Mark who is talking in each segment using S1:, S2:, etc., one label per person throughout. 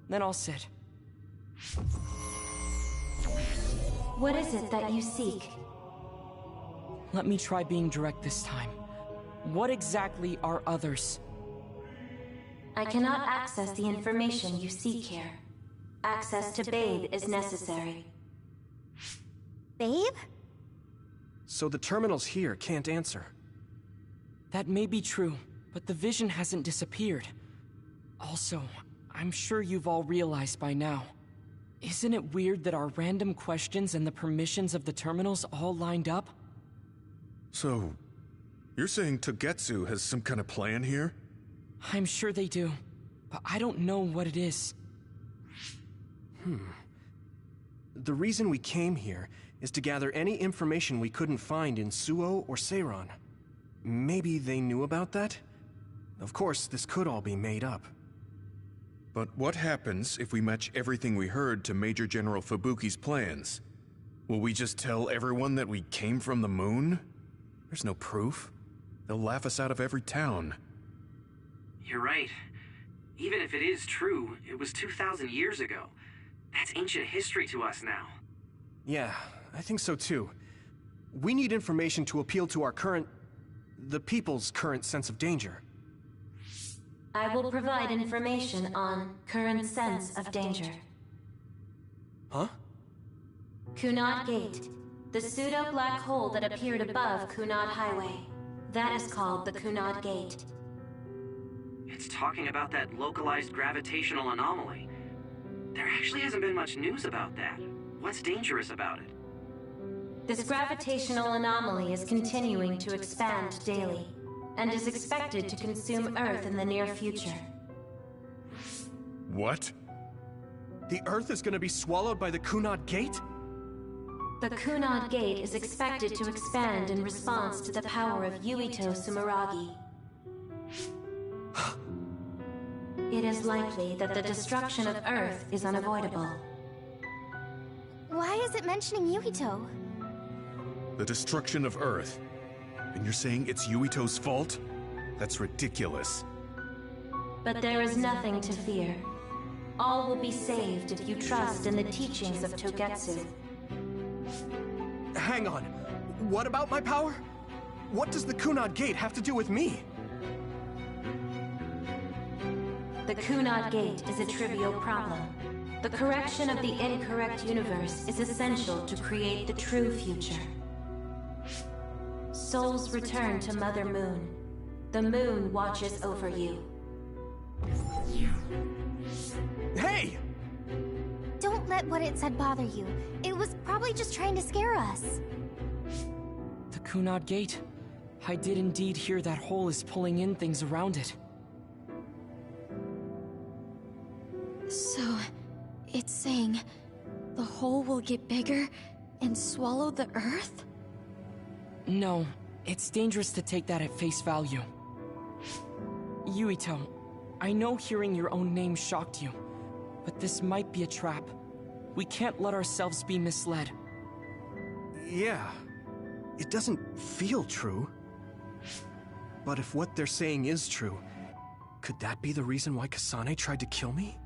S1: then I'll sit.
S2: What is it that you seek?
S1: Let me try being direct this time. What exactly are others?
S2: I cannot access the information you seek here. Access to Babe is necessary.
S3: Babe?
S4: So the terminals here can't answer.
S1: That may be true, but the vision hasn't disappeared. Also, I'm sure you've all realized by now. Isn't it weird that our random questions and the permissions of the terminals all lined up?
S5: So, you're saying Togetsu has some kind of plan here?
S1: I'm sure they do, but I don't know what it is.
S4: The reason we came here is to gather any information we couldn't find in Suo or Seiran. Maybe they knew about that? Of course, this could all be made up.
S5: But what happens if we match everything we heard to Major General Fubuki's plans? Will we just tell everyone that we came from the moon? There's no proof. They'll laugh us out of every town.
S6: You're right. Even if it is true, it was 2,000 years ago. That's ancient history to us now.
S4: Yeah, I think so too. We need information to appeal to the people's current sense of danger.
S2: I will provide information on current sense of danger.
S4: Huh?
S2: Kunad Gate, the pseudo-black hole that appeared above Kunad Highway. That is called the Kunad Gate.
S6: It's talking about that localized gravitational anomaly. There actually hasn't been much news about that. What's dangerous about it?
S2: This gravitational anomaly is continuing to expand daily, and is expected to consume Earth in the near future.
S5: What?
S4: The Earth is gonna be swallowed by the Kunad Gate?
S2: The Kunad Gate is expected to expand in response to the power of Yuito Sumeragi. It is likely that the destruction of Earth is unavoidable.
S3: Why is it mentioning Yuito?
S5: The destruction of Earth. And you're saying it's Yuito's fault? That's ridiculous.
S2: But there is nothing to fear. All will be saved if you trust in the teachings of Togetsu.
S4: Hang on. What about my power? What does the Kunad Gate have to do with me?
S2: The Kunad Gate is a trivial problem. The correction of the incorrect universe is essential to create the true future. Souls return to Mother Moon. The moon watches over you.
S4: Hey!
S3: Don't let what it said bother you. It was probably just trying to scare us.
S1: The Kunad Gate. I did indeed hear that hole is pulling in things around it.
S7: So, it's saying the hole will get bigger and swallow the Earth?
S1: No, it's dangerous to take that at face value. Yuito, I know hearing your own name shocked you, but this might be a trap. We can't let ourselves be misled.
S4: Yeah, it doesn't feel true. But if what they're saying is true, could that be the reason why Kasane tried to kill me?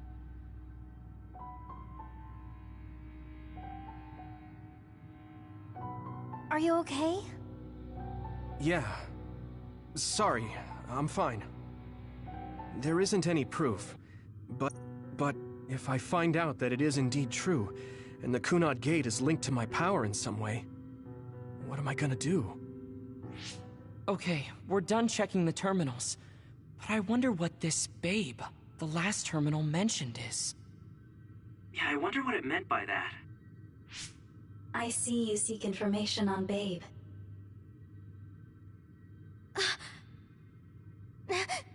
S3: Are you okay?
S4: Yeah. Sorry, I'm fine. There isn't any proof, but if I find out that it is indeed true, and the Kunad Gate is linked to my power in some way, what am I gonna do?
S1: Okay, we're done checking the terminals. But I wonder what this Babe, the last terminal mentioned, is.
S6: Yeah, I wonder what it meant by that.
S8: I see you seek information on Babe.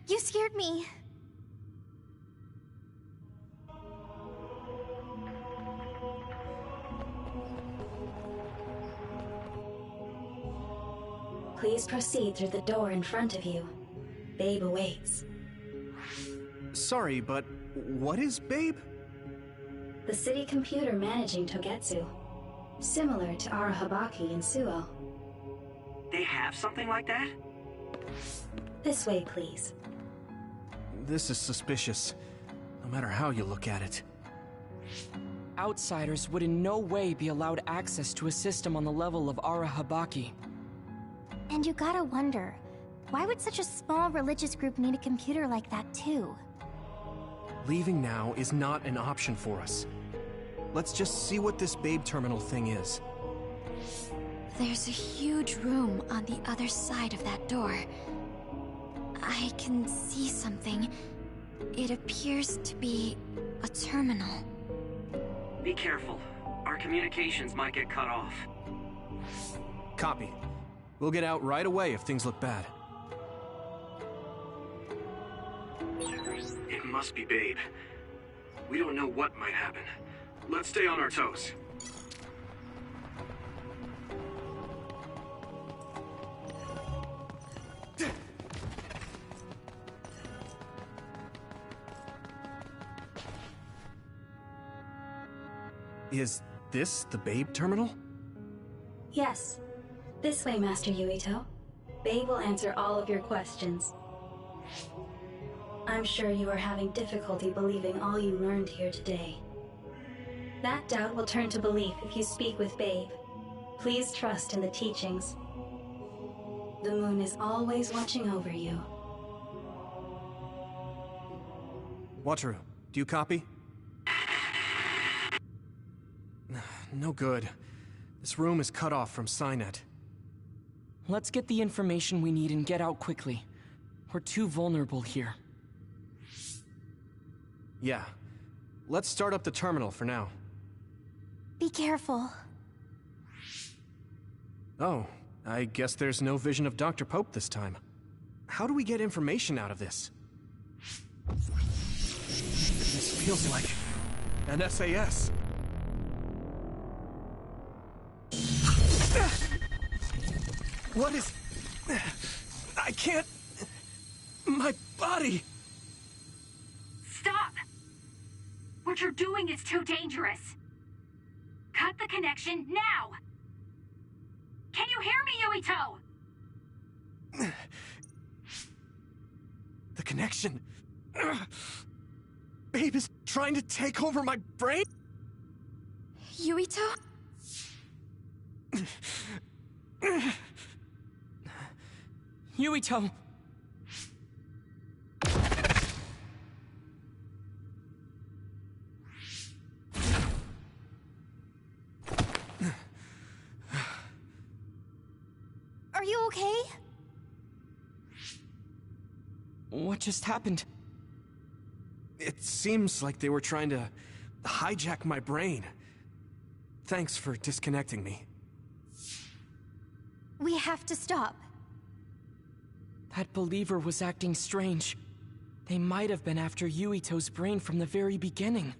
S3: You scared me.
S8: Please proceed through the door in front of you. Babe awaits.
S4: Sorry, but what is Babe?
S8: The city computer managing Togetsu. Similar to Arahabaki in Suo.
S6: They have something like that?
S8: This way, please.
S4: This is suspicious. no matter how you look at it.
S1: Outsiders would in no way be allowed access to a system on the level of Ara Habaki.
S3: And you gotta wonder, why would such a small religious group need a computer like that too?
S4: Leaving now is not an option for us. Let's just see what this Babe terminal thing is.
S7: There's a huge room on the other side of that door. I can see something. It appears to be a terminal.
S6: Be careful. Our communications might get cut off.
S4: Copy. We'll get out right away if things look bad.
S9: It must be Babe. We don't know what might happen. Let's stay on our toes.
S4: Is this the Babe terminal?
S8: Yes. This way, Master Yuito. Babe will answer all of your questions. I'm sure you are having difficulty believing all you learned here today. That doubt will turn to belief if you speak with Babe. Please trust in the teachings. The moon is always watching over you.
S4: Wataru, do you copy? No good. This room is cut off from Cynet.
S1: Let's get the information we need and get out quickly. We're too vulnerable here.
S4: Yeah. Let's start up the terminal for now.
S3: Be careful.
S4: Oh, I guess there's no vision of Dr. Pope this time. How do we get information out of this? This feels like an SAS. What is... I can't... My body...
S10: Stop! What you're doing is too dangerous. Cut the connection now! Can you hear me, Yuito?
S4: The connection... Babe is trying to take over my brain?
S7: Yuito?
S1: Yuito!
S3: Are you okay?
S1: What just happened?
S4: It seems like they were trying to hijack my brain. Thanks for disconnecting me.
S3: We have to stop.
S1: That believer was acting strange. They might have been after Yuito's brain from the very beginning.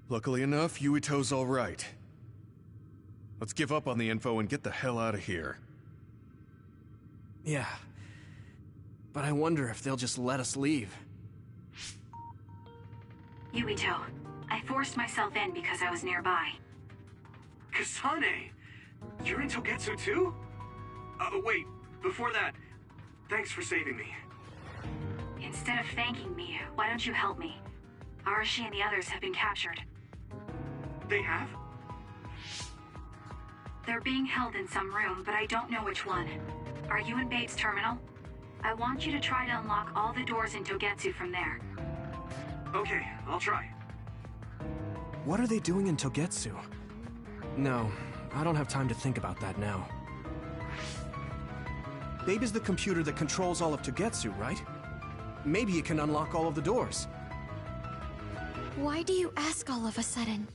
S5: Luckily enough, Yuito's all right. Let's give up on the info and get the hell out of here.
S4: Yeah. But I wonder if they'll just let us leave.
S10: Yuito, I forced myself in because I was nearby.
S9: Kasane! You're in Togetsu too? Wait, before that, thanks for saving me.
S10: Instead of thanking me, why don't you help me? Arashi and the others have been captured.
S9: They have?
S10: They're being held in some room, but I don't know which one. Are you in Babe's terminal? I want you to try to unlock all the doors in Togetsu from there.
S9: Okay, I'll try.
S4: What are they doing in Togetsu? No, I don't have time to think about that now. Babe is the computer that controls all of Togetsu, right? Maybe it can unlock all of the doors.
S7: Why do you ask all of a sudden?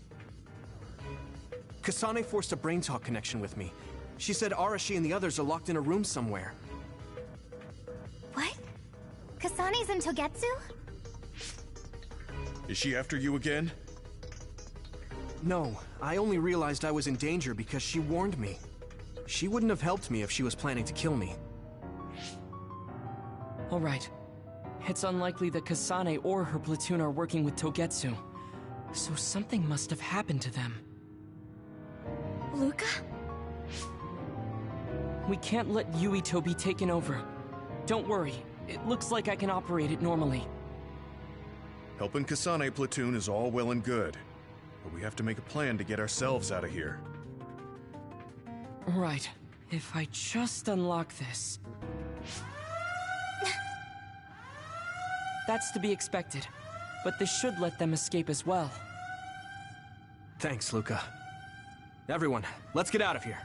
S4: Kasane forced a brain talk connection with me. She said Arashi and the others are locked in a room somewhere.
S3: What? Kasane's in Togetsu?
S5: Is she after you again?
S4: No, I only realized I was in danger because she warned me. She wouldn't have helped me if she was planning to kill me.
S1: All right. It's unlikely that Kasane or her platoon are working with Togetsu. So something must have happened to them.
S7: Luca?
S1: We can't let Yuito be taken over. Don't worry. It looks like I can operate it normally.
S5: Helping Kasane platoon is all well and good, but we have to make a plan to get ourselves out of here.
S1: Right. If I just unlock this... That's to be expected, but this should let them escape as well.
S4: Thanks, Luca. Everyone, let's get out of here.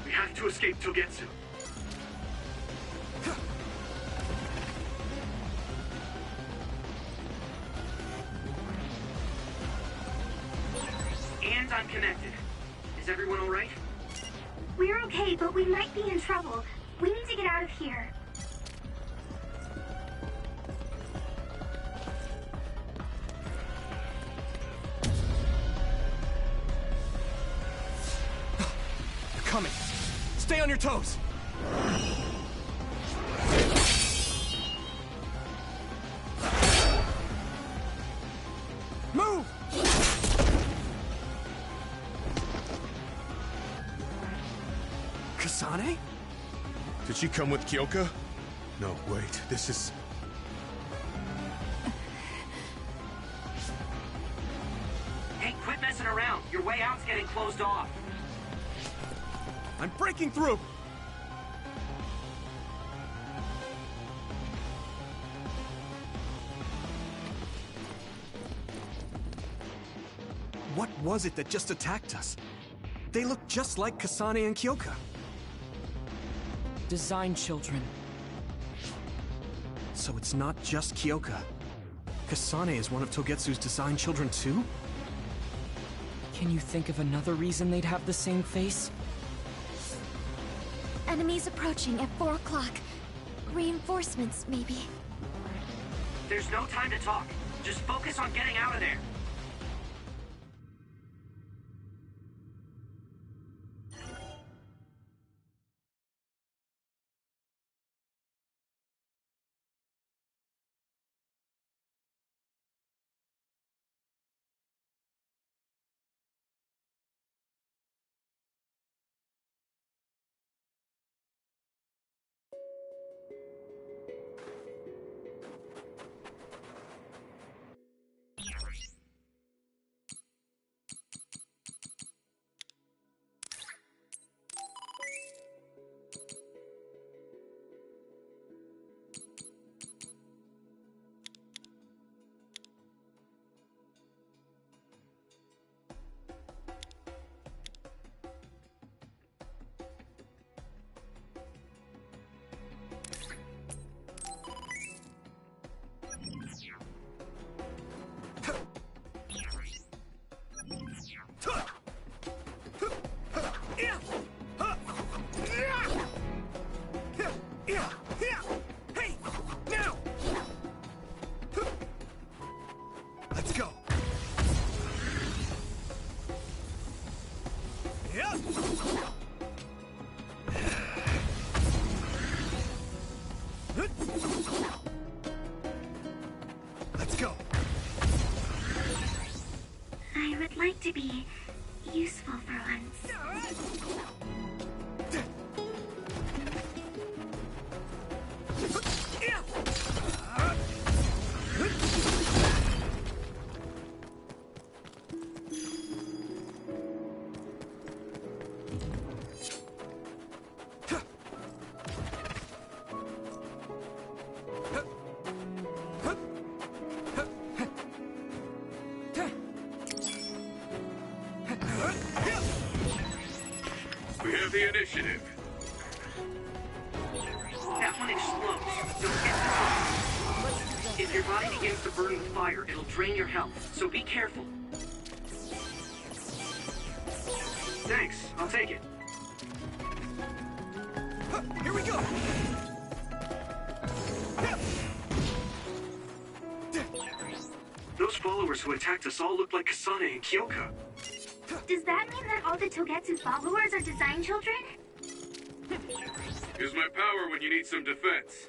S9: We have to escape Togetsu. And I'm connected. Is everyone all right?
S10: We're okay, but we might be in trouble. We need to get out of here.
S4: They're coming. Stay on your toes. Move! Kasane?
S5: Did she come with Kyoka? No, wait, this is...
S6: Hey, quit messing around. Your way out's getting closed off.
S4: I'm breaking through! What was it that just attacked us? They look just like Kasane and Kyoka.
S1: Design children.
S4: So it's not just Kyoka. Kasane is one of Togetsu's design children too?
S1: Can you think of another reason they'd have the same face?
S7: Enemies approaching at 4 o'clock. Reinforcements, maybe.
S6: There's no time to talk. Just focus on getting out of there.
S4: Hey! Now! Let's go! Yep! Let's go!
S10: I would like to be useful for once.
S9: We have the initiative.
S6: That one explodes. Don't get caught. If your body begins to burn with fire, it'll drain your health, so be careful.
S9: Thanks, I'll take it.
S4: Here we go!
S9: Those followers who attacked us all look like Kasane and Kyoka.
S10: Does that mean that all the Togetsu followers are design children?
S9: Use my power when you need some defense.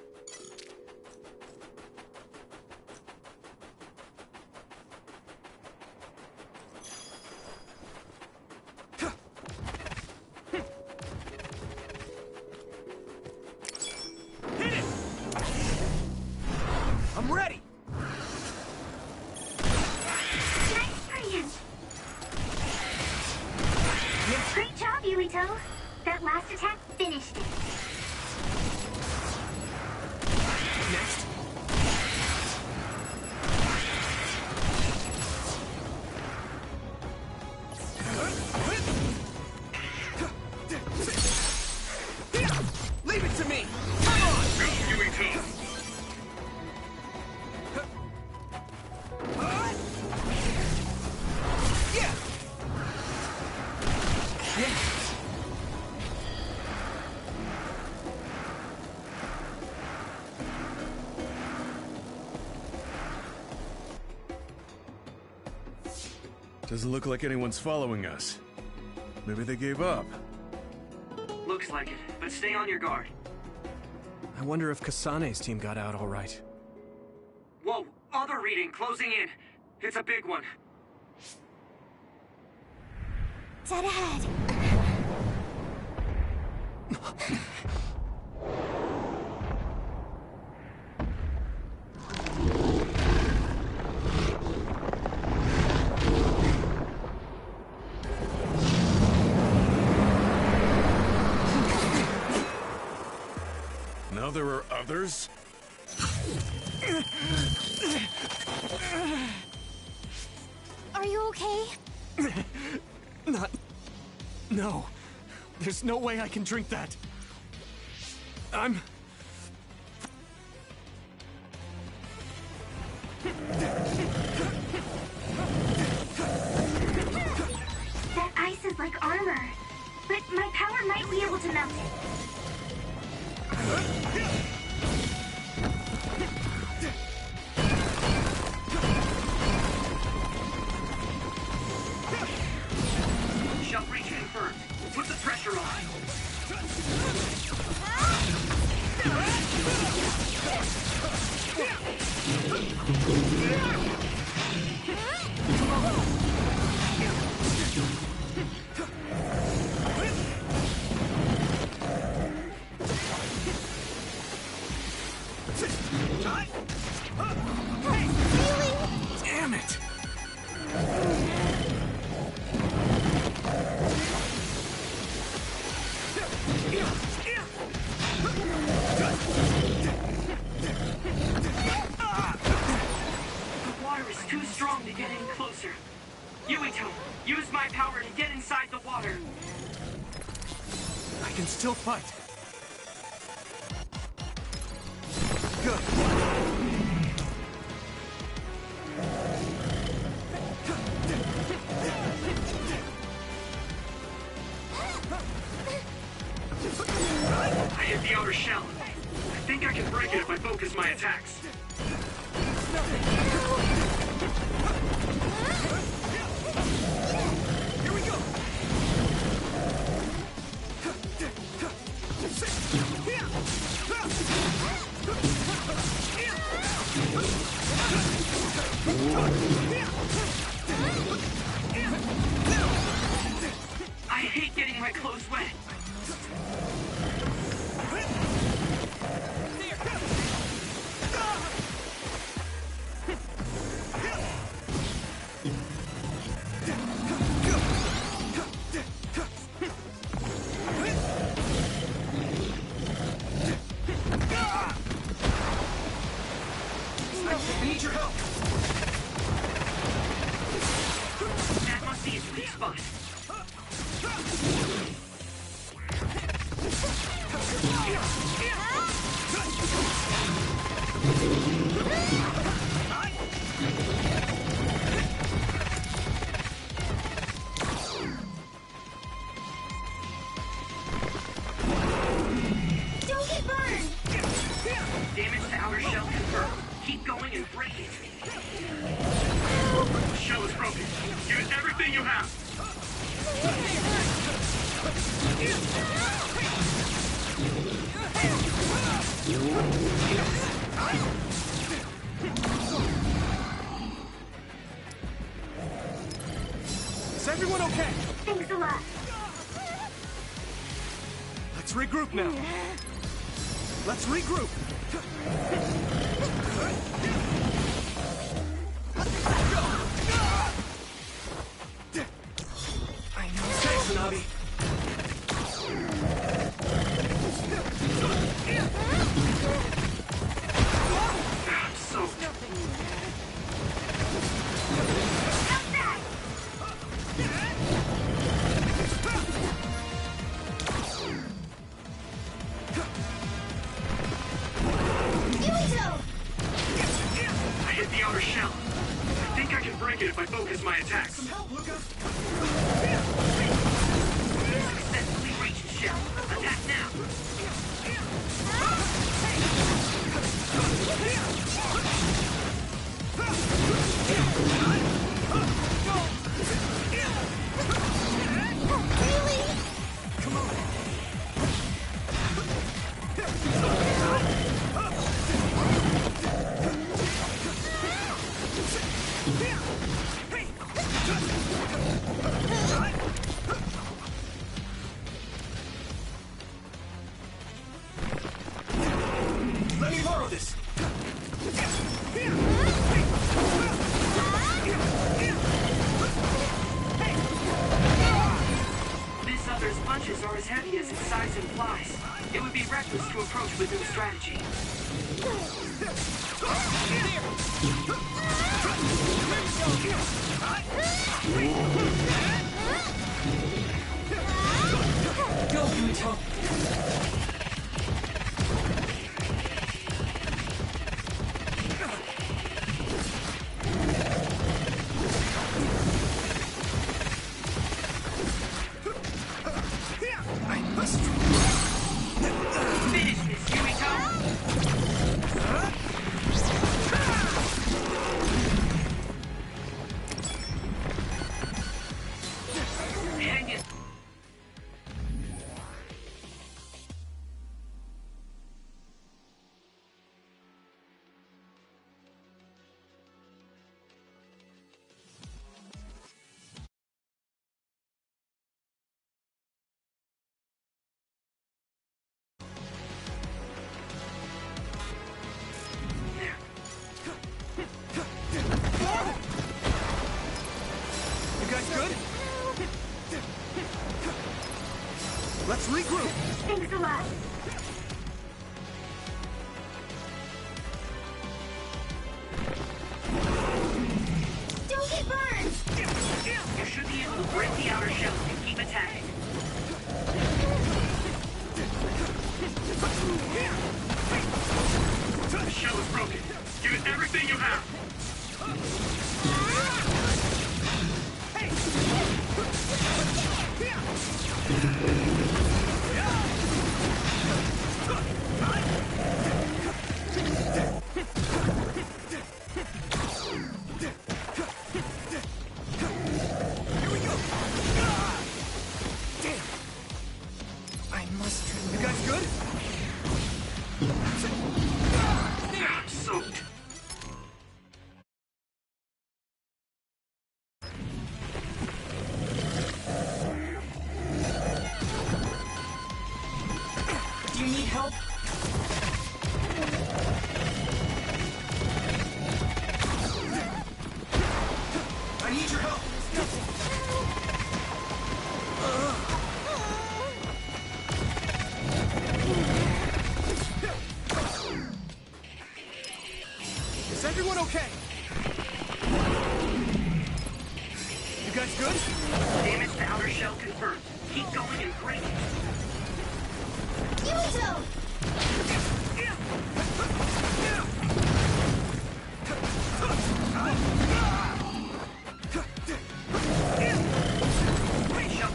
S4: I'm ready!
S10: Nice sprint! Great job, Yuito! That last attack finished it.
S4: Next. Leave it to me! Come on!
S9: Go, Yuito!
S4: Yeah! Yeah!
S5: Doesn't look like anyone's following us. Maybe they gave up.
S6: Looks like it, but stay on your guard.
S4: I wonder if Kasane's team got out all right.
S6: Whoa, other reading closing in. It's a big one.
S3: Dead ahead.
S5: Now there are others?
S3: Are you okay?
S4: Not... No. There's no way I can drink that. I'm...
S10: That ice is like armor, but my power might be able to melt it.
S6: Shell breach confirmed. Put the pressure on.
S4: Damn it!
S6: The water is too strong to get any closer. Yuito, use my power to get inside the water.
S4: I can still fight. Good.
S6: I hit the outer shell. I think I can break it if I focus my attacks.
S4: Here we go!
S6: I hate getting my clothes wet.
S4: I need your help!
S6: That must be its weak spot.
S10: Don't get burned!
S6: Damage to outer shell confirmed. Keep going and break it. The shell is broken. Use everything you have.
S4: Is everyone okay?
S10: Thanks a lot.
S4: Let's regroup now. Let's regroup!
S1: I know.
S4: Thanks, Navi!
S9: I'm soaked. I hit the outer shell. I think I can break it if I focus my attacks.
S4: Some help, Luca!
S9: Successfully reached the shell. Attack now.
S4: Come on! Let me borrow this!
S9: This other's punches are as heavy as its size implies. It would be reckless to approach with no strategy.
S1: Go, Yuito! I must...
S9: Finish this, Yuito! Hang it.
S4: You guys good? Let's regroup!
S10: Thanks a lot.
S3: Don't get burned!
S9: You should be able to break the outer shell and keep attacking. The shell is broken. Give it everything you have.
S1: I must...
S4: You guys good?
S9: I'm soaked.
S1: Do you need help?
S4: I need your help! Is everyone okay? You guys good?
S9: Damage to outer shell confirmed. Keep going and break it. Shell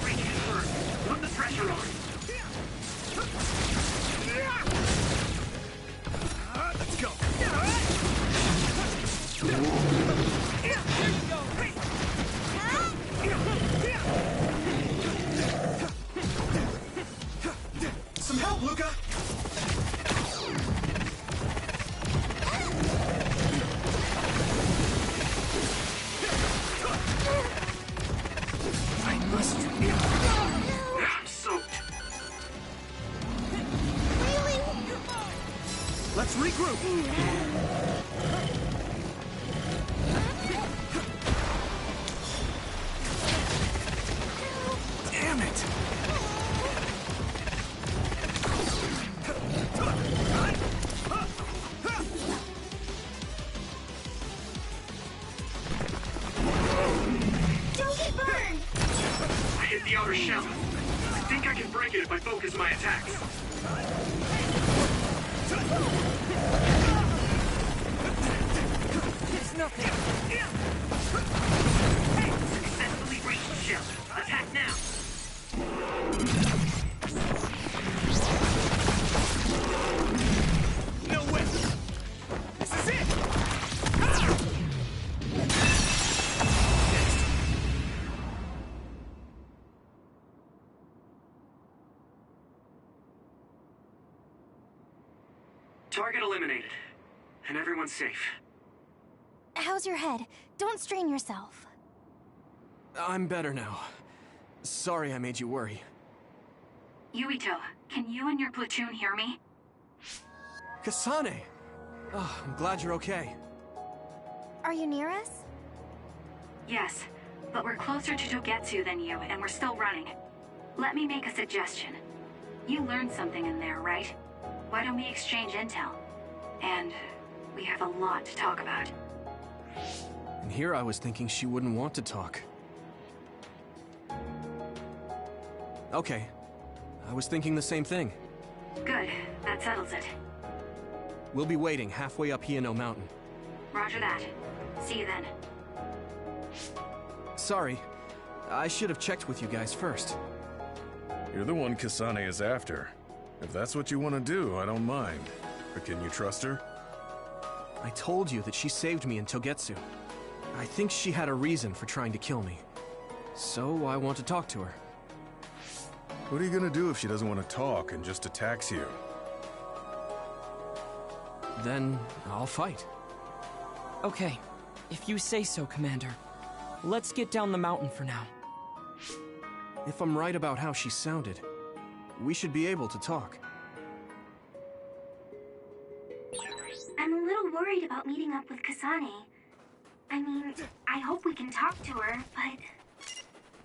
S9: breach confirmed. Put the pressure on.
S4: Let's go! Some help, Luca! Regroup! Damn it!
S3: Don't get burned!
S9: I hit the outer shell. I think I can break it if I focus my attacks.
S1: It's nothing.
S9: Hey, successfully breached the shell. Attack now.
S4: No way! This is it!
S6: Target eliminated. And everyone's safe.
S3: How's your head? Don't strain yourself.
S4: I'm better now. Sorry I made you worry.
S10: Yuito, can you and your platoon hear me?
S4: Kasane! Oh, I'm glad you're okay.
S3: Are you near us?
S10: Yes, but we're closer to Togetsu than you, and we're still running. Let me make a suggestion. You learned something in there, right? Why don't we exchange intel? And we have a lot to talk about.
S4: And here I was thinking she wouldn't want to talk. Okay. I was thinking the same thing.
S10: Good, that settles it.
S4: We'll be waiting halfway up Hiano Mountain.
S10: Roger that. See you then.
S4: Sorry. I should have checked with you guys first.
S5: You're the one Kasane is after. If that's what you want to do, I don't mind. But can you trust her?
S4: I told you that she saved me in Togetsu. I think she had a reason for trying to kill me. So I want to talk to her.
S5: What are you gonna do if she doesn't want to talk and just attacks you?
S4: Then I'll fight.
S1: Okay, if you say so, Commander. Let's get down the mountain for now.
S4: If I'm right about how she sounded, we should be able to talk.
S3: I'm a little worried about meeting up with Kasane. I mean, I hope we can talk to her, but...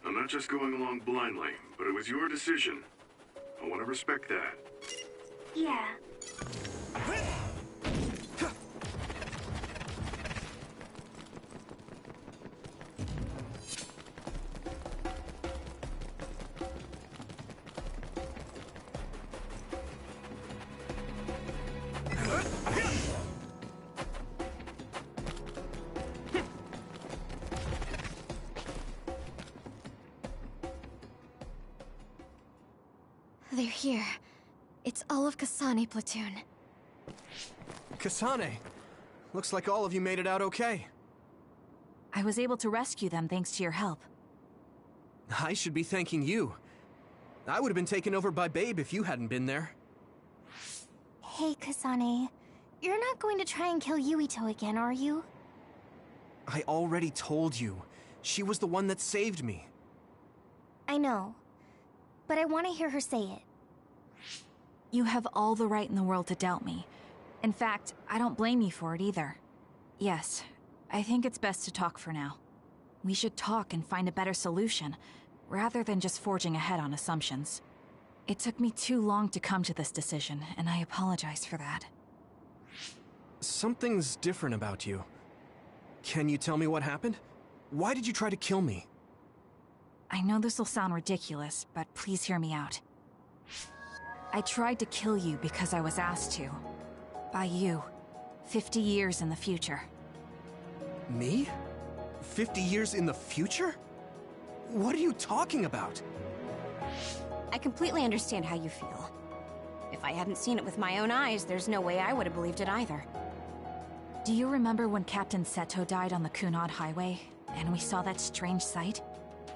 S11: I'm not just going along blindly, but it was your decision. I want to respect that.
S3: Yeah.
S7: They're here. It's all of Kasane platoon.
S4: Kasane! Looks like all of you made it out okay.
S12: I was able to rescue them thanks to your help.
S4: I should be thanking you. I would have been taken over by Babe if you hadn't been there.
S3: Hey, Kasane. You're not going to try and kill Yuito again, are you?
S4: I already told you. She was the one that saved me.
S3: I know. But I want to hear her say it.
S12: You have all the right in the world to doubt me. In fact, I don't blame you for it either. Yes, I think it's best to talk for now. We should talk and find a better solution, rather than just forging ahead on assumptions. It took me too long to come to this decision, and I apologize for that.
S4: Something's different about you. Can you tell me what happened? Why did you try to kill me?
S12: I know this will sound ridiculous, but please hear me out. I tried to kill you because I was asked to. By you. 50 years in the future.
S4: Me? 50 years in the future? What are you talking about?
S13: I completely understand how you feel. If I hadn't seen it with my own eyes, there's no way I would have believed it either.
S12: Do you remember when Captain Seto died on the Kunad Highway, and we saw that strange sight?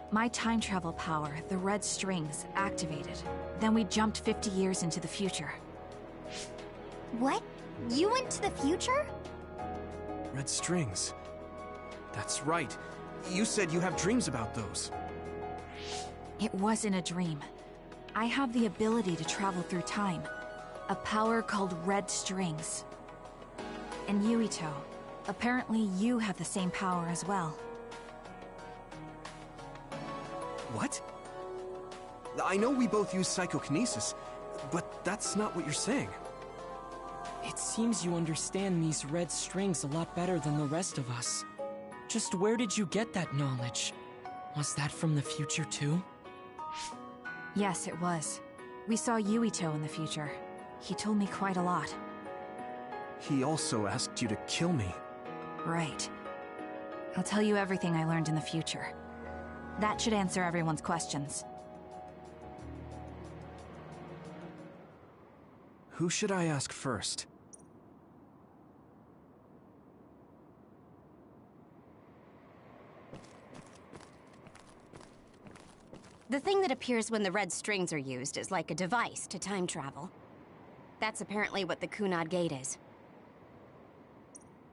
S12: My time travel power, the red strings, activated. Then we jumped 50 years into the future.
S3: What? You went to the future?
S4: Red strings. That's right. You said you have dreams about those.
S12: It wasn't a dream. I have the ability to travel through time. A power called red strings. And Yuito. Apparently you have the same power as well.
S4: What? I know we both use psychokinesis, but that's not what you're saying.
S1: It seems you understand these red strings a lot better than the rest of us. Just where did you get that knowledge? Was that from the future too?
S12: Yes, it was. We saw Yuito in the future. He told me quite a lot.
S4: He also asked you to kill me.
S12: Right. I'll tell you everything I learned in the future. That should answer everyone's questions.
S4: Who should I ask first?
S13: The thing that appears when the red strings are used is like a device to time travel. That's apparently what the Kunad Gate is.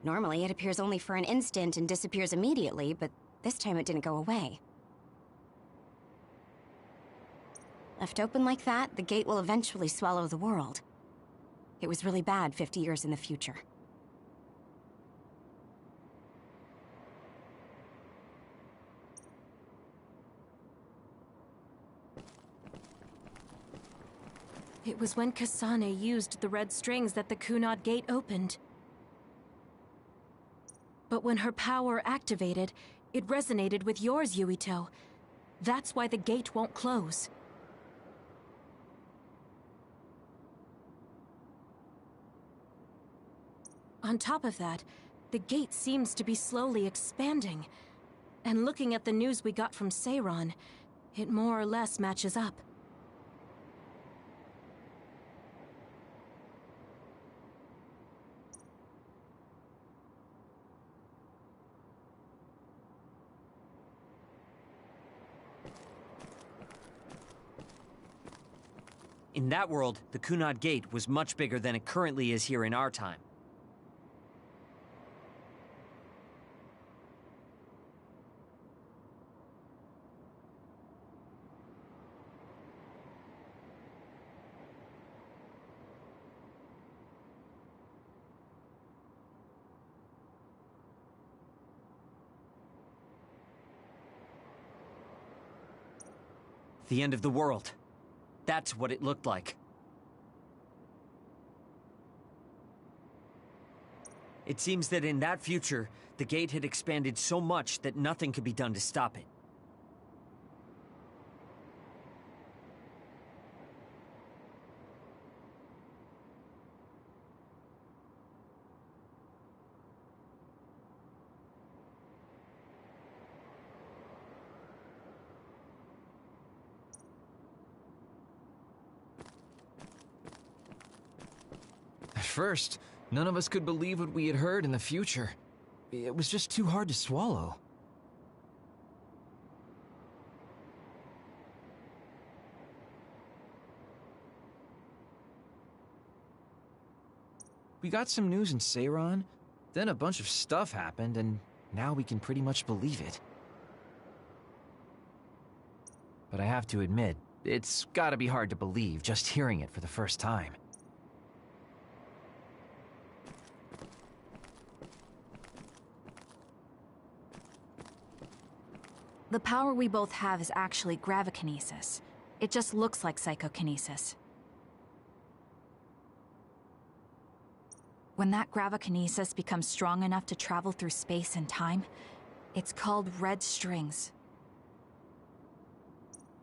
S13: Normally, it appears only for an instant and disappears immediately, but this time it didn't go away. Left open like that, the gate will eventually swallow the world. It was really bad 50 years in the future.
S2: It was when Kasane used the red strings that the Kunad Gate opened. But when her power activated, it resonated with yours, Yuito. That's why the gate won't close. On top of that, the gate seems to be slowly expanding. And looking at the news we got from Seiron, it more or less matches up.
S14: In that world, the Kunad Gate was much bigger than it currently is here in our time. The end of the world. That's what it looked like. It seems that in that future, the gate had expanded so much that nothing could be done to stop it.
S15: At first, none of us could believe what we had heard in the future. It was just too hard to swallow. We got some news in Seiron, then a bunch of stuff happened, and now we can pretty much believe it. But I have to admit, it's gotta be hard to believe just hearing it for the first time.
S12: The power we both have is actually gravikinesis. It just looks like psychokinesis. When that gravikinesis becomes strong enough to travel through space and time, it's called red strings.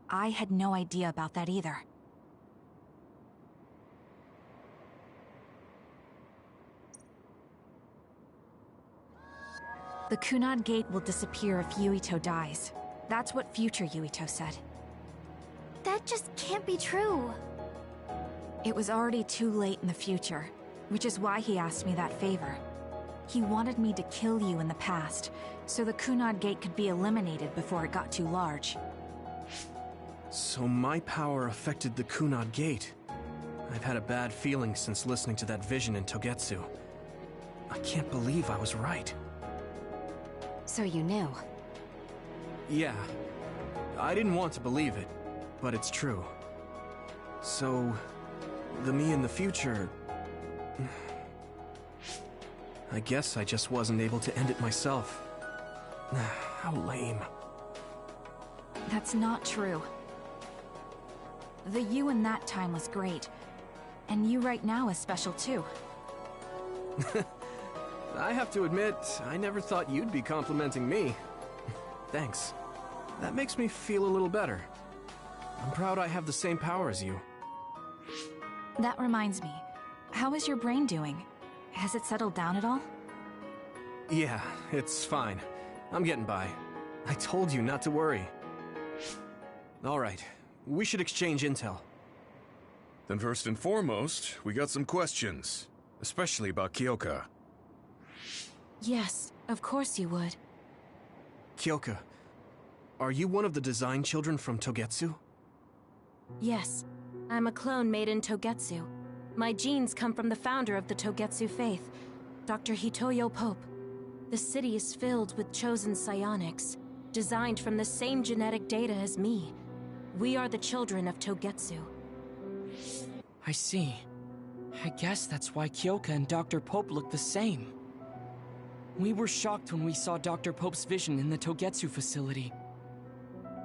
S12: I had no idea about that either. The Kunad Gate will disappear if Yuito dies. That's what future Yuito said.
S7: That just can't be true.
S12: It was already too late in the future, which is why he asked me that favor. He wanted me to kill you in the past, so the Kunad Gate could be eliminated before it got too large.
S4: So my power affected the Kunad Gate. I've had a bad feeling since listening to that vision in Togetsu. I can't believe I was right.
S13: So you knew?
S4: Yeah. I didn't want to believe it, but it's true. So, the me in the future... I guess I just wasn't able to end it myself. How lame.
S12: That's not true. The you in that time was great. And you right now is special too.
S4: I have to admit, I never thought you'd be complimenting me. Thanks. That makes me feel a little better. I'm proud I have the same power as you.
S12: That reminds me. How is your brain doing? Has it settled down at all?
S4: Yeah, it's fine. I'm getting by. I told you not to worry. Alright, we should exchange intel.
S5: Then first and foremost, we got some questions. Especially about Kyoka.
S2: Yes, of course you would.
S4: Kyoka, are you one of the design children from Togetsu?
S2: Yes, I'm a clone made in Togetsu. My genes come from the founder of the Togetsu faith, Dr. Hitoyo Pope. The city is filled with chosen psionics, designed from the same genetic data as me. We are the children of Togetsu.
S1: I see. I guess that's why Kyoka and Dr. Pope look the same. We were shocked when we saw Dr. Pope's vision in the Togetsu facility.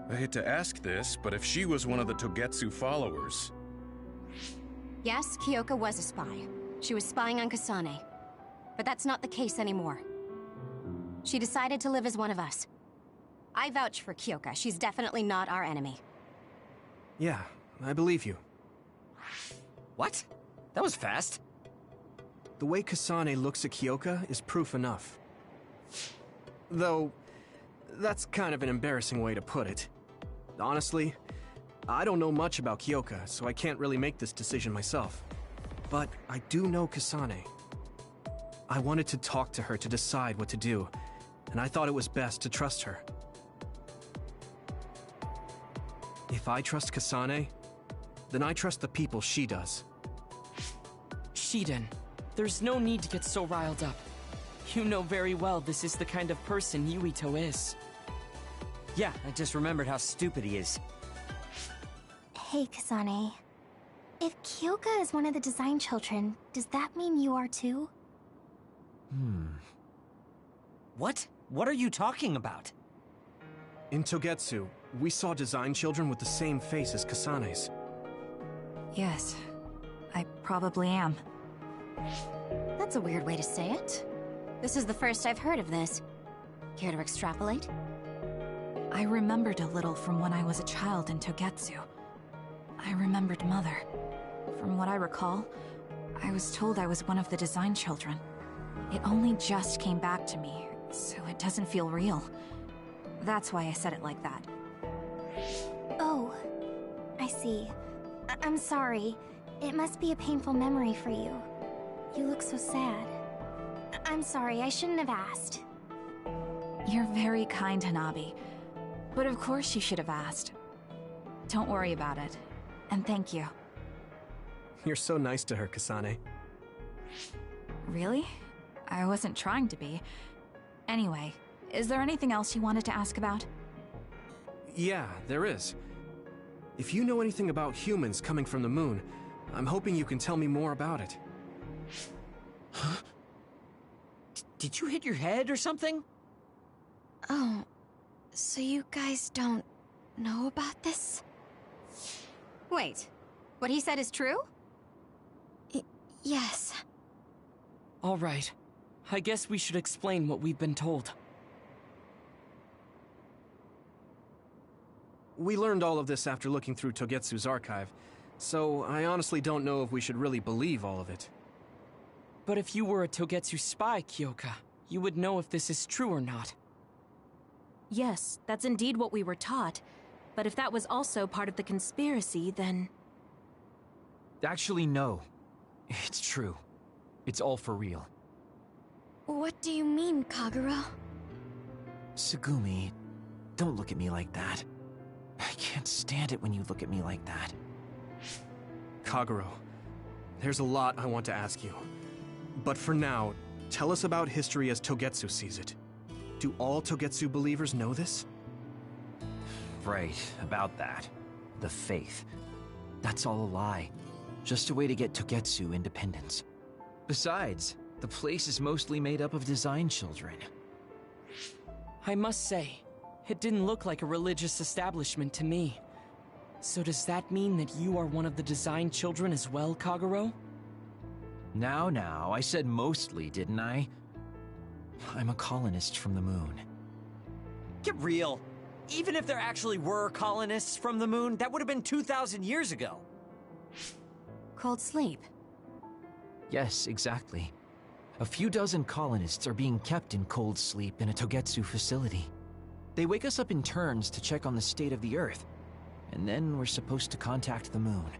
S5: I hate to ask this, but if she was one of the Togetsu followers...
S13: Yes, Kyoka was a spy. She was spying on Kasane. But that's not the case anymore. She decided to live as one of us. I vouch for Kyoka. She's definitely not our enemy.
S4: Yeah, I believe you.
S14: What? That was fast.
S4: The way Kasane looks at Kyoka is proof enough. Though, that's kind of an embarrassing way to put it. Honestly, I don't know much about Kyoka, so I can't really make this decision myself. But I do know Kasane. I wanted to talk to her to decide what to do, and I thought it was best to trust her. If I trust Kasane, then I trust the people she does.
S1: Shiden, there's no need to get so riled up. You know very well this is the kind of person Yuito is.
S14: Yeah, I just remembered how stupid he is.
S7: Hey, Kasane. If Kyoka is one of the design children, does that mean you are too?
S14: What? What are you talking about?
S4: In Togetsu, we saw design children with the same face as Kasane's.
S12: Yes, I probably am.
S13: That's a weird way to say it. This is the first I've heard of this. Care to extrapolate?
S12: I remembered a little from when I was a child in Togetsu. I remembered Mother. From what I recall, I was told I was one of the design children. It only just came back to me, so it doesn't feel real. That's why I said it like that.
S7: Oh, I see. I'm sorry. It must be a painful memory for you. You look so sad. I'm sorry, I shouldn't have asked.
S12: You're very kind, Hanabi. But of course you should have asked. Don't worry about it. And thank you.
S4: You're so nice to her, Kasane.
S12: Really? I wasn't trying to be. Anyway, is there anything else you wanted to ask about?
S4: Yeah, there is. If you know anything about humans coming from the moon, I'm hoping you can tell me more about it.
S14: Huh? Did you hit your head or something?
S7: Oh, so you guys don't know about this?
S13: Wait, what he said is true?
S7: Yes.
S1: All right. I guess we should explain what we've been told.
S4: We learned all of this after looking through Togetsu's archive, so I honestly don't know if we should really believe all of it.
S1: But if you were a Togetsu spy, Kyoka, you would know if this is true or not.
S2: Yes, that's indeed what we were taught. But if that was also part of the conspiracy, then...
S15: Actually, no. It's true. It's all for real.
S7: What do you mean, Kagura?
S15: Tsugumi, don't look at me like that. I can't stand it when you look at me like that.
S4: Kaguro, there's a lot I want to ask you. But for now, tell us about history as Togetsu sees it. Do all Togetsu believers know this?
S15: Right, about that. The faith. That's all a lie. Just a way to get Togetsu independence. Besides, The place is mostly made up of design children.
S1: I must say, it didn't look like a religious establishment to me. So does that mean that you are one of the design children as well, Kagero?
S15: Now, I said mostly, didn't I? I'm a colonist from the moon.
S14: Get real. Even if there actually were colonists from the moon, that would have been 2,000 years ago.
S12: Cold sleep.
S15: Yes, exactly. A few dozen colonists are being kept in cold sleep in a Togetsu facility. They wake us up in turns to check on the state of the Earth, and then we're supposed to contact the moon.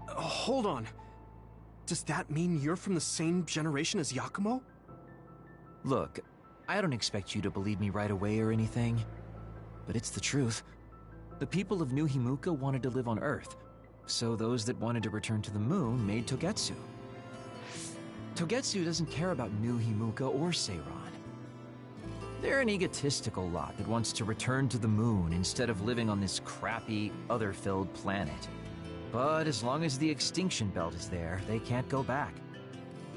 S4: Hold on. Does that mean you're from the same generation as Yakumo?
S15: Look, I don't expect you to believe me right away or anything, but it's the truth. The people of New Himuka wanted to live on Earth, so those that wanted to return to the moon made Togetsu. Togetsu doesn't care about New Himuka or Seiran. They're an egotistical lot that wants to return to the moon instead of living on this crappy, other-filled planet. But as long as the extinction belt is there, they can't go back.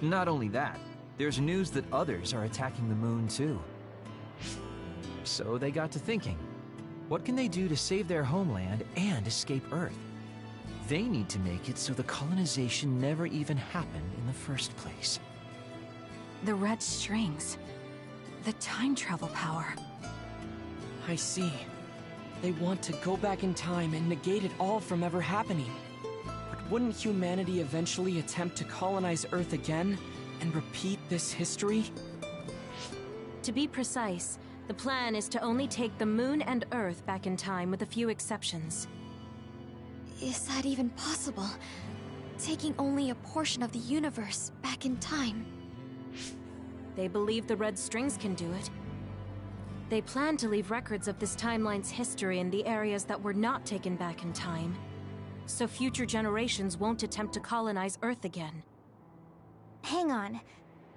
S15: Not only that, there's news that others are attacking the moon too. So they got to thinking, what can they do to save their homeland and escape Earth? They need to make it so the colonization never even happened in the first place.
S12: The red strings. The time travel power.
S1: I see. They want to go back in time and negate it all from ever happening. But wouldn't humanity eventually attempt to colonize Earth again and repeat this history?
S2: To be precise, the plan is to only take the moon and Earth back in time with a few exceptions.
S7: Is that even possible? Taking only a portion of the universe back in time?
S2: They believe the red strings can do it. They plan to leave records of this timeline's history in the areas that were not taken back in time, so future generations won't attempt to colonize Earth again.
S16: Hang on.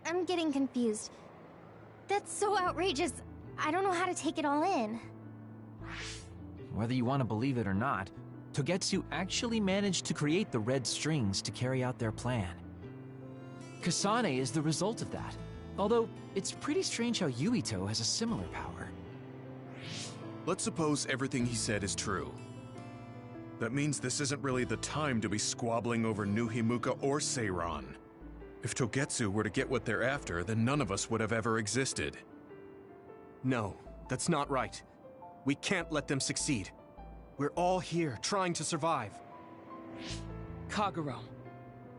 S16: I'm getting confused. That's so outrageous. I don't know how to take it all in.
S15: Whether you want to believe it or not, Togetsu actually managed to create the red strings to carry out their plan. Kasane is the result of that, although it's pretty strange how Yuito has a similar power.
S5: Let's suppose everything he said is true. That means this isn't really the time to be squabbling over New Himuka or Seiran. If Togetsu were to get what they're after, then none of us would have ever existed.
S4: No, that's not right. We can't let them succeed. We're all here, trying to survive.
S1: Kagero,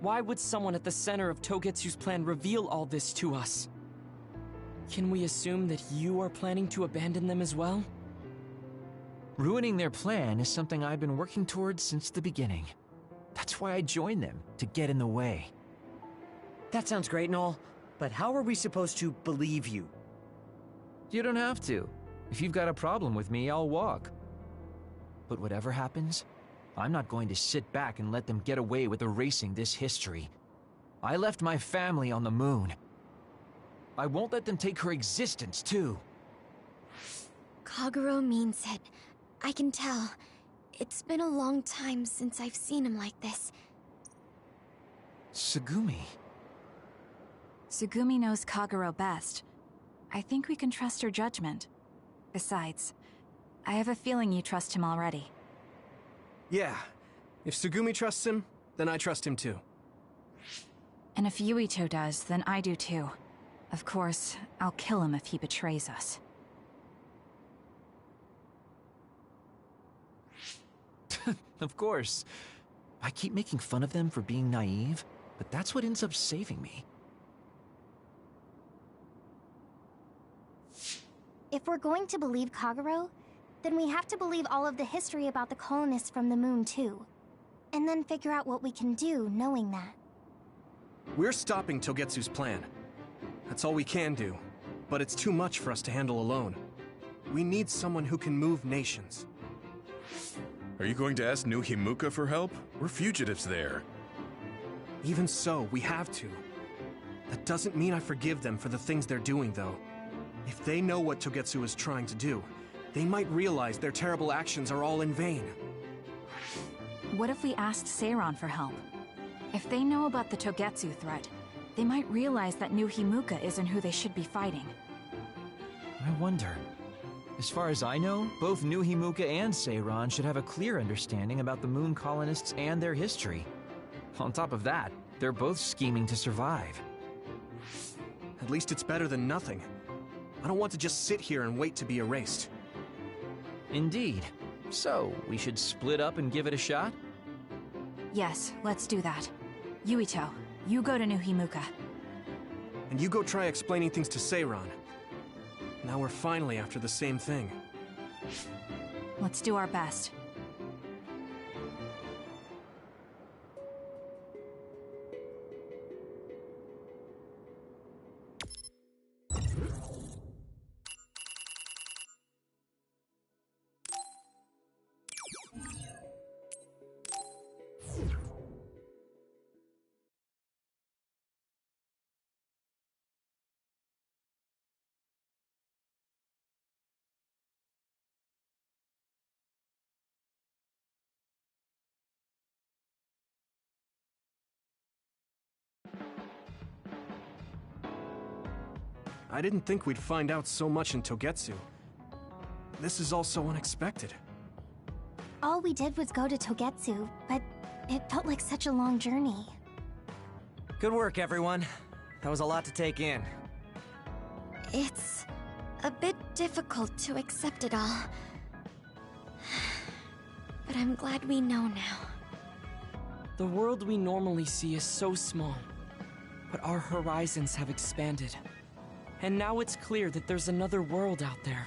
S1: why would someone at the center of Togetsu's plan reveal all this to us? Can we assume that you are planning to abandon them as well?
S15: Ruining their plan is something I've been working towards since the beginning. That's why I joined them, to get in the way.
S14: That sounds great and all, but how are we supposed to believe you?
S15: You don't have to. If you've got a problem with me, I'll walk. But whatever happens, I'm not going to sit back and let them get away with erasing this history. I left my family on the moon. I won't let them take her existence, too.
S7: Kagero means it. I can tell. It's been a long time since I've seen him like this.
S15: Tsugumi.
S12: Tsugumi knows Kagero best. I think we can trust her judgment. Besides, I have a feeling you trust him already.
S4: Yeah. If Tsugumi trusts him, then I trust him too.
S12: And if Yuito does, then I do too. Of course, I'll kill him if he betrays us.
S15: Of course. I keep making fun of them for being naive, but that's what ends up saving me.
S16: If we're going to believe Kagero, then we have to believe all of the history about the colonists from the moon too. And then figure out what we can do knowing that.
S4: We're stopping Togetsu's plan. That's all we can do, but it's too much for us to handle alone. We need someone who can move nations.
S5: Are you going to ask New Himuka for help? We're fugitives there.
S4: Even so, we have to. That doesn't mean I forgive them for the things they're doing, though. If they know what Togetsu is trying to do, they might realize their terrible actions are all in vain.
S12: What if we asked Seiran for help? If they know about the Togetsu threat, they might realize that New Himuka isn't who they should be fighting.
S15: I wonder. As far as I know, both New Himuka and Seiran should have a clear understanding about the Moon colonists and their history. On top of that, they're both scheming to survive.
S4: At least it's better than nothing. I don't want to just sit here and wait to be erased.
S15: Indeed. So, we should split up and give it a shot?
S12: Yes, let's do that. Yuito, you go to New Himuka.
S4: And you go try explaining things to Seiran. Now we're finally after the same thing.
S12: Let's do our best.
S4: I didn't think we'd find out so much in Togetsu. This is all so unexpected.
S16: All we did was go to Togetsu, but it felt like such a long journey.
S14: Good work, everyone. That was a lot to take in.
S7: It's a bit difficult to accept it all. But I'm glad we know now.
S1: The world we normally see is so small, but our horizons have expanded. And now it's clear that there's another world out there.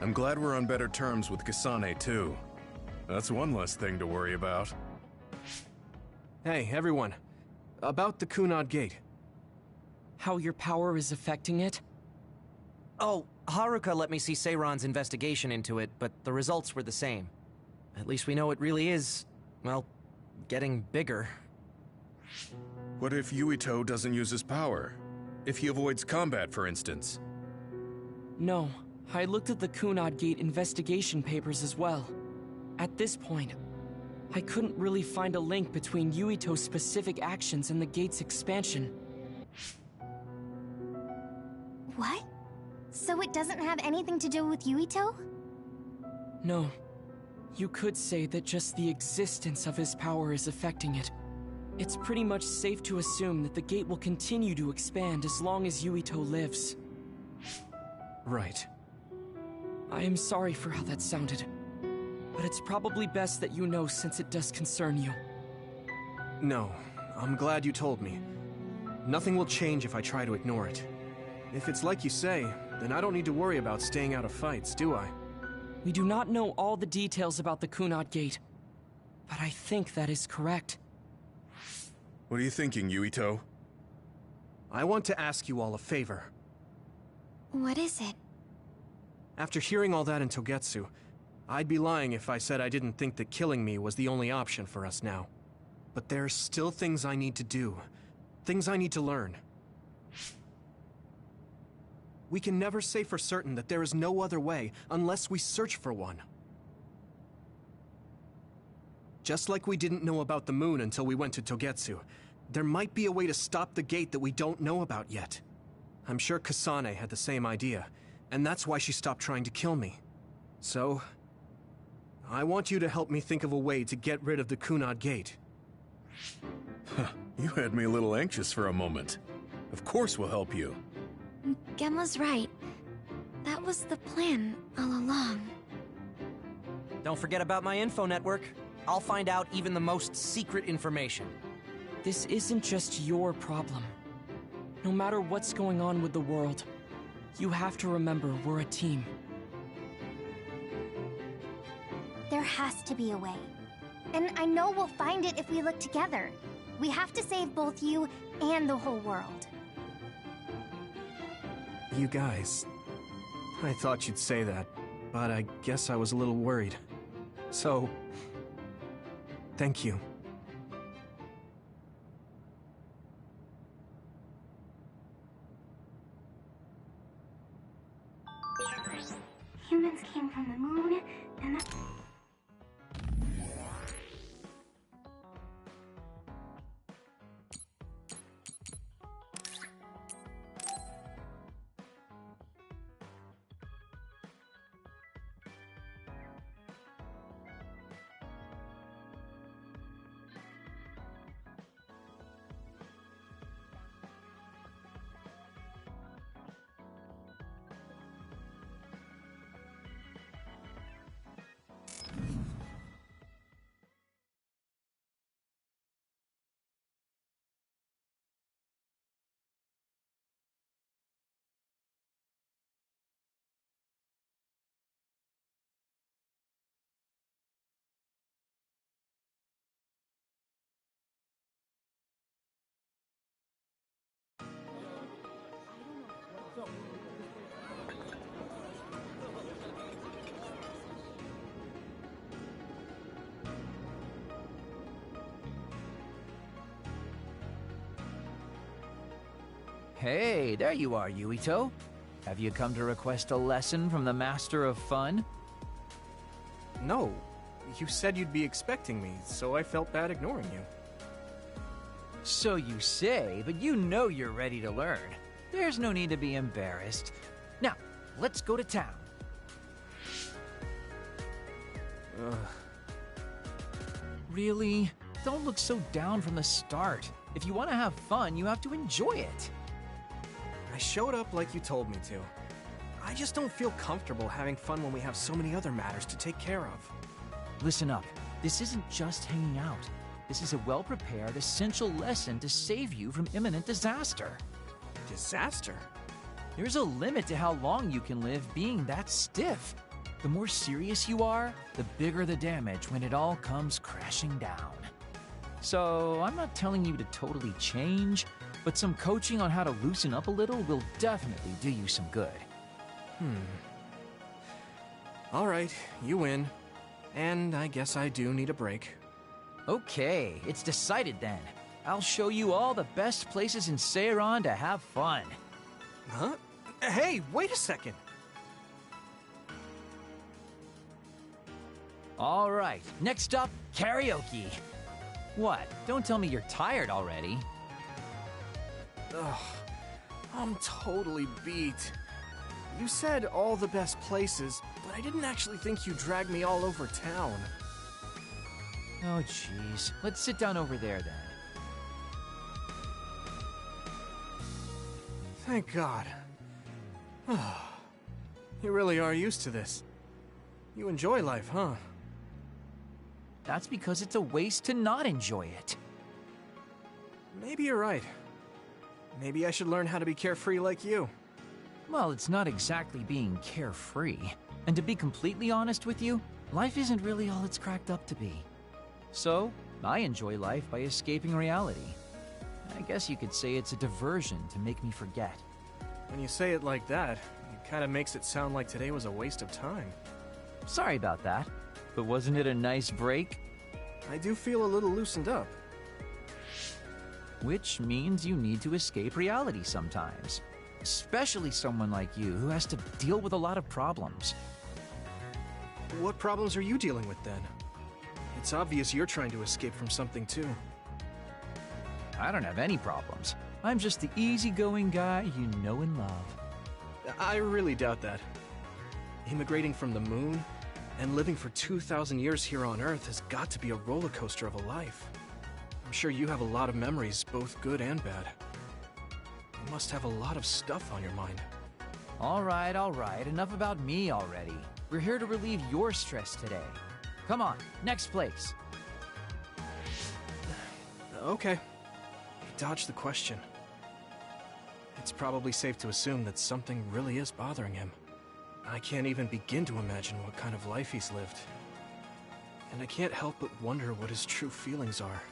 S5: I'm glad we're on better terms with Kasane, too. That's one less thing to worry about.
S4: Hey, everyone. About the Kunad Gate.
S1: How your power is affecting it?
S14: Oh, Haruka let me see Seiran's investigation into it, but the results were the same. At least we know it really is, well, getting bigger.
S5: What if Yuito doesn't use his power? If he avoids combat, for instance?
S1: No, I looked at the Kunad Gate investigation papers as well. At this point, I couldn't really find a link between Yuito's specific actions and the gate's expansion.
S16: What? So it doesn't have anything to do with Yuito?
S1: No. You could say that just the existence of his power is affecting it. It's pretty much safe to assume that the gate will continue to expand as long as Yuito lives.
S4: Right.
S1: I am sorry for how that sounded, but it's probably best that you know since it does concern you.
S4: No, I'm glad you told me. Nothing will change if I try to ignore it. If it's like you say, then I don't need to worry about staying out of fights, do I?
S1: We do not know all the details about the Kunad Gate, but I think that is correct.
S5: What are you thinking, Yuito?
S4: I want to ask you all a favor.
S7: What is it?
S4: After hearing all that in Togetsu, I'd be lying if I said I didn't think that killing me was the only option for us now. But there's still things I need to do. Things I need to learn. We can never say for certain that there is no other way unless we search for one. Just like we didn't know about the moon until we went to Togetsu, there might be a way to stop the gate that we don't know about yet. I'm sure Kasane had the same idea, and that's why she stopped trying to kill me. So, I want you to help me think of a way to get rid of the Kunad Gate.
S5: You had me a little anxious for a moment. Of course we'll help you.
S7: Gemma's right. That was the plan all along.
S14: Don't forget about my info network. I'll find out even the most secret information.
S1: This isn't just your problem. No matter what's going on with the world, you have to remember we're a team.
S16: There has to be a way. And I know we'll find it if we look together. We have to save both you and the whole world.
S4: You guys... I thought you'd say that, but I guess I was a little worried. So... thank you.
S3: Humans came from the moon, and that...
S15: Hey, there you are, Yuito. Have you come to request a lesson from the Master of Fun?
S4: No. You said you'd be expecting me, so I felt bad ignoring you.
S15: So you say, but you know you're ready to learn. There's no need to be embarrassed. Now, let's go to town. Really? Don't look so down from the start. If you want to have fun, you have to enjoy it.
S4: I showed up like you told me to. I just don't feel comfortable having fun when we have so many other matters to take care of.
S15: Listen up. This isn't just hanging out. This is a well-prepared, essential lesson to save you from imminent disaster.
S4: Disaster?
S15: There's a limit to how long you can live being that stiff. The more serious you are, the bigger the damage when it all comes crashing down. So, I'm not telling you to totally change, but some coaching on how to loosen up a little will definitely do you some good.
S4: Alright, you win. And I guess I do need a break.
S15: Okay, it's decided then. I'll show you all the best places in Seiran to have fun.
S4: Huh? Hey, wait a second!
S15: All right, next up, karaoke. What? Don't tell me you're tired already.
S4: Ugh, I'm totally beat. You said all the best places, but I didn't actually think you dragged me all over town.
S15: Oh, jeez. Let's sit down over there, then.
S4: Thank God. You really are used to this. You enjoy life, huh?
S15: That's because it's a waste to not enjoy it.
S4: Maybe you're right. Maybe I should learn how to be carefree like you.
S15: Well, it's not exactly being carefree. And to be completely honest with you, life isn't really all it's cracked up to be. So, I enjoy life by escaping reality. I guess you could say it's a diversion to make me forget.
S4: When you say it like that, it kind of makes it sound like today was a waste of time.
S15: Sorry about that, but wasn't it a nice break?
S4: I do feel a little loosened up.
S15: Which means you need to escape reality sometimes. Especially someone like you who has to deal with a lot of problems.
S4: What problems are you dealing with then? It's obvious you're trying to escape from something too.
S15: I don't have any problems. I'm just the easygoing guy you know and love.
S4: I really doubt that. Immigrating from the moon and living for 2,000 years here on Earth has got to be a roller coaster of a life. I'm sure you have a lot of memories, both good and bad. You must have a lot of stuff on your mind.
S15: All right, enough about me already. We're here to relieve your stress today. Come on, next place.
S4: Okay. You dodged the question. It's probably safe to assume that something really is bothering him. I can't even begin to imagine what kind of life he's lived. And I can't help but wonder what his true feelings are.